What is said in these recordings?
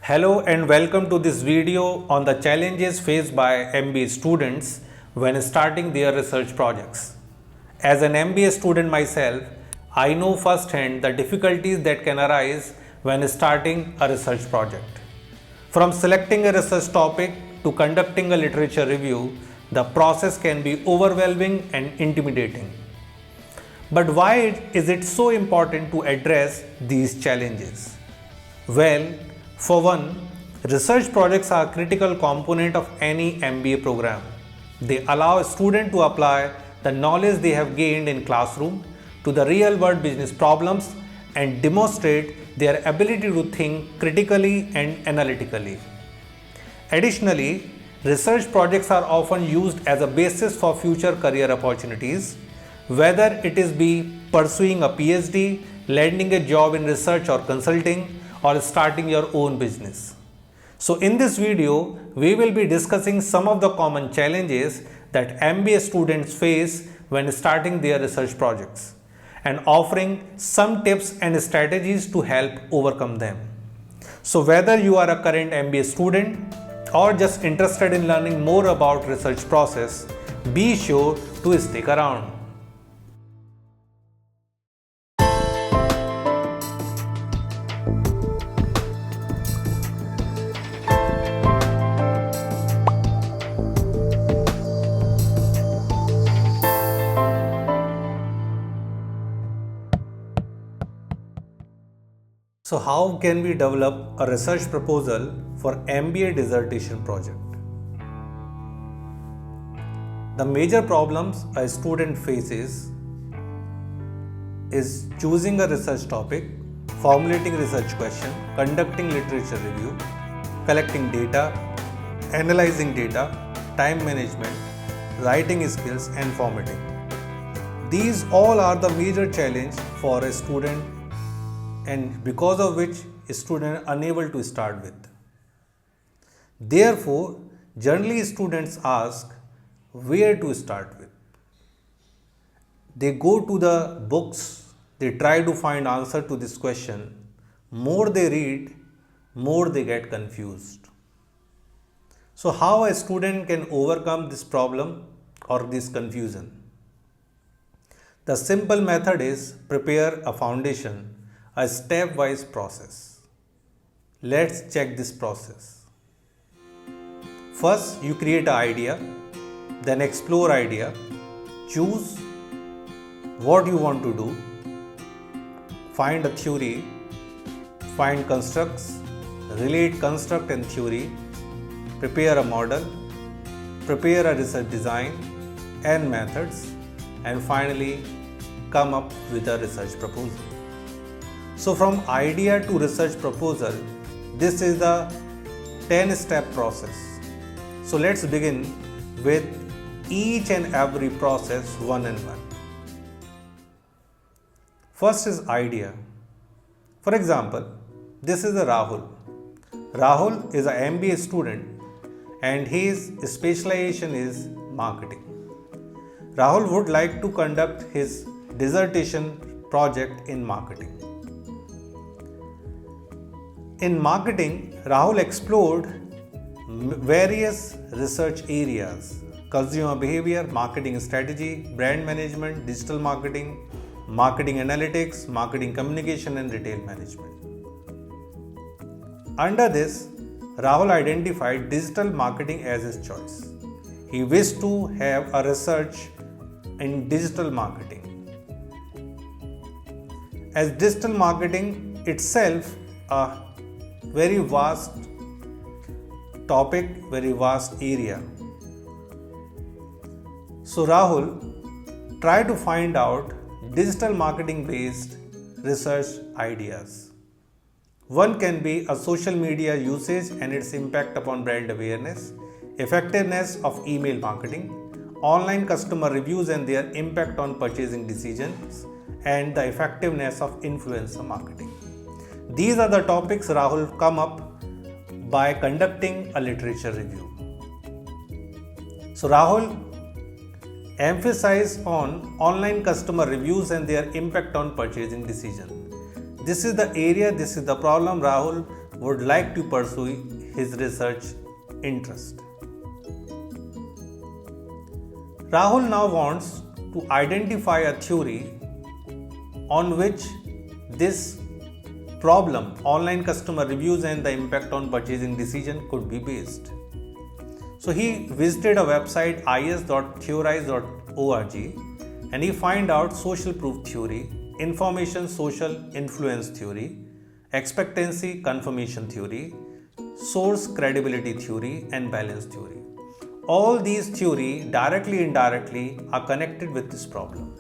Hello and welcome to this video on the challenges faced by MBA students when starting their research projects. As an MBA student myself, I know firsthand the difficulties that can arise when starting a research project. From selecting a research topic to conducting a literature review, the process can be overwhelming and intimidating. But why is it so important to address these challenges? Well, for one, research projects are a critical component of any MBA program. They allow a student to apply the knowledge they have gained in classroom to the real-world business problems and demonstrate their ability to think critically and analytically. Additionally, research projects are often used as a basis for future career opportunities, whether it is pursuing a PhD, landing a job in research or consulting, or starting your own business. So in this video, we will be discussing some of the common challenges that MBA students face when starting their research projects and offering some tips and strategies to help overcome them. So whether you are a current MBA student or just interested in learning more about research process, be sure to stick around. So how can we develop a research proposal for MBA dissertation project? The major problems a student faces is choosing a research topic, formulating research question, conducting literature review, collecting data, analyzing data, time management, writing skills and formatting. These all are the major challenge for a student and because of which a student unable to start with. Therefore, generally students ask where to start with. They go to the books, they try to find answer to this question. More they read, more they get confused. So how a student can overcome this problem or this confusion? The simple method is prepare a foundation, a stepwise process. Let's check this process. First, you create an idea, then explore idea, choose what you want to do, find a theory, find constructs, relate construct and theory, prepare a model, prepare a research design and methods, and finally come up with a research proposal. So from idea to research proposal, this is the 10-step process. So let's begin with each and every process one and one. First is idea. For example, this is a Rahul. Rahul is an MBA student and his specialization is marketing. Rahul would like to conduct his dissertation project in marketing. In marketing, Rahul explored various research areas: consumer behavior, marketing strategy, brand management, digital marketing, marketing analytics, marketing communication, and retail management. Under this, Rahul identified digital marketing as his choice. He wished to have a research in digital marketing. As digital marketing itself a very vast topic, very vast area. So Rahul tried to find out digital marketing based research ideas. One can be a social media usage and its impact upon brand awareness, effectiveness of email marketing, online customer reviews and their impact on purchasing decisions, and the effectiveness of influencer marketing. These are the topics Rahul come up by conducting a literature review. So Rahul emphasized on online customer reviews and their impact on purchasing decision. This is the area, this is the problem Rahul would like to pursue his research interest. Rahul now wants to identify a theory on which this problem, online customer reviews and the impact on purchasing decision, could be based. So he visited a website is.theorize.org and he find out social proof theory, information social influence theory, expectancy confirmation theory, source credibility theory and balance theory. All these theory directly indirectly are connected with this problem.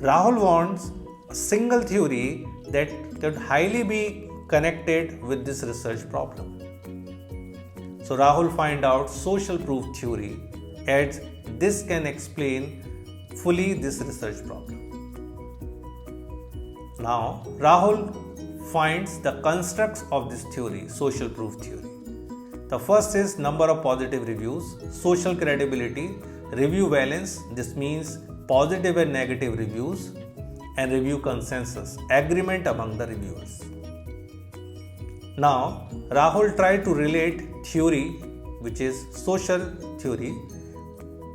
Rahul wants a single theory that could highly be connected with this research problem. So Rahul find out social proof theory as this can explain fully this research problem. Now Rahul finds the constructs of this theory, social proof theory. The first is number of positive reviews, social credibility, review valence, this means positive and negative reviews, and review consensus, agreement among the reviewers. Now Rahul tried to relate theory, which is social theory,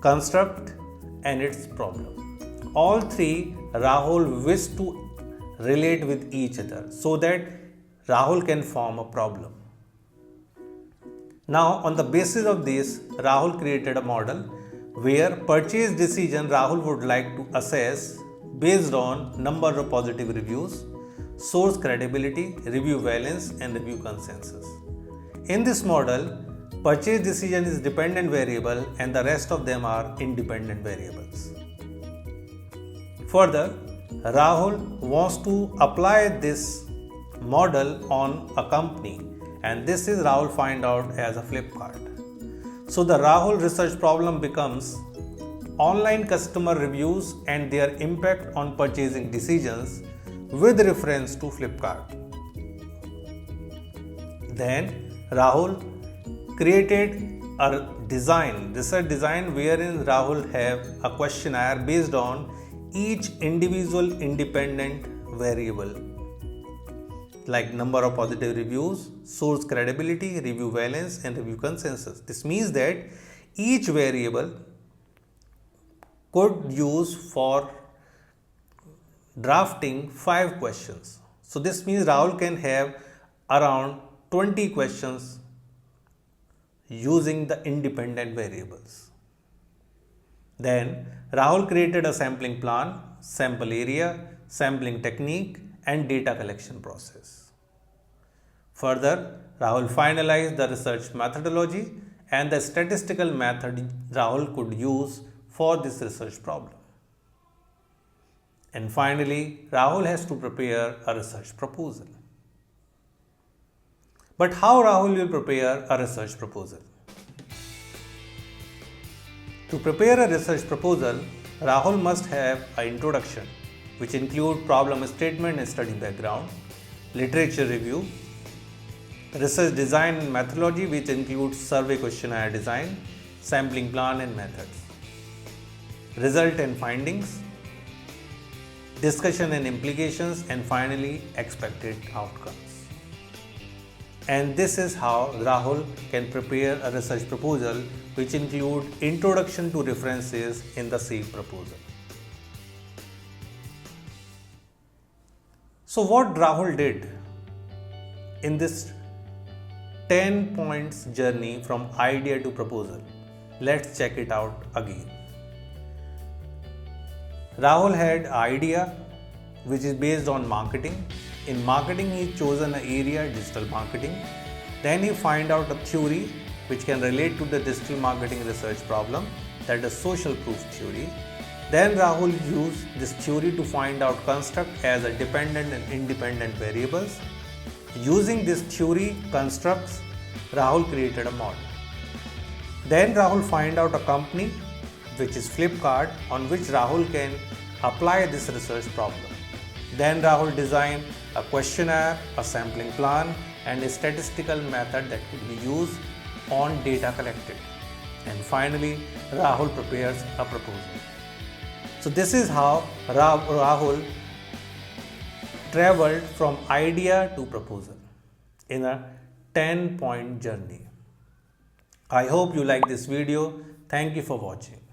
construct and its problem. All three Rahul wished to relate with each other so that Rahul can form a problem. Now on the basis of this, Rahul created a model where purchase decision Rahul would like to assess based on number of positive reviews, source credibility, review valence and review consensus. In this model, purchase decision is dependent variable and the rest of them are independent variables. Further, Rahul wants to apply this model on a company and this is Rahul find out as a Flipkart. So the Rahul research problem becomes online customer reviews and their impact on purchasing decisions with reference to Flipkart. Then Rahul created a research design wherein Rahul have a questionnaire based on each individual independent variable like number of positive reviews, source credibility, review valence and review consensus. This means that each variable could use for drafting 5 questions. So this means Rahul can have around 20 questions using the independent variables. Then Rahul created a sampling plan, sample area, sampling technique and data collection process. Further, Rahul finalized the research methodology and the statistical method Rahul could use for this research problem. And finally, Rahul has to prepare a research proposal. But how Rahul will prepare a research proposal? To prepare a research proposal, Rahul must have an introduction which include problem statement and study background, literature review, research design and methodology which includes survey questionnaire design, sampling plan and methods, result and findings, discussion and implications, and finally expected outcomes. And this is how Rahul can prepare a research proposal which include introduction to references in the same proposal. So what Rahul did in this 10 points journey from idea to proposal, let's check it out again. Rahul had an idea which is based on marketing. In marketing, he chosen an area, digital marketing. Then he find out a theory which can relate to the digital marketing research problem, that is social proof theory. Then Rahul used this theory to find out construct as a dependent and independent variables. Using this theory constructs, Rahul created a model. Then Rahul find out a company which is Flipkart on which Rahul can apply this research problem. Then Rahul designed a questionnaire, a sampling plan and a statistical method that could be used on data collected. And finally, Rahul prepares a proposal. So this is how Rahul traveled from idea to proposal in a 10-point journey. I hope you like this video. Thank you for watching.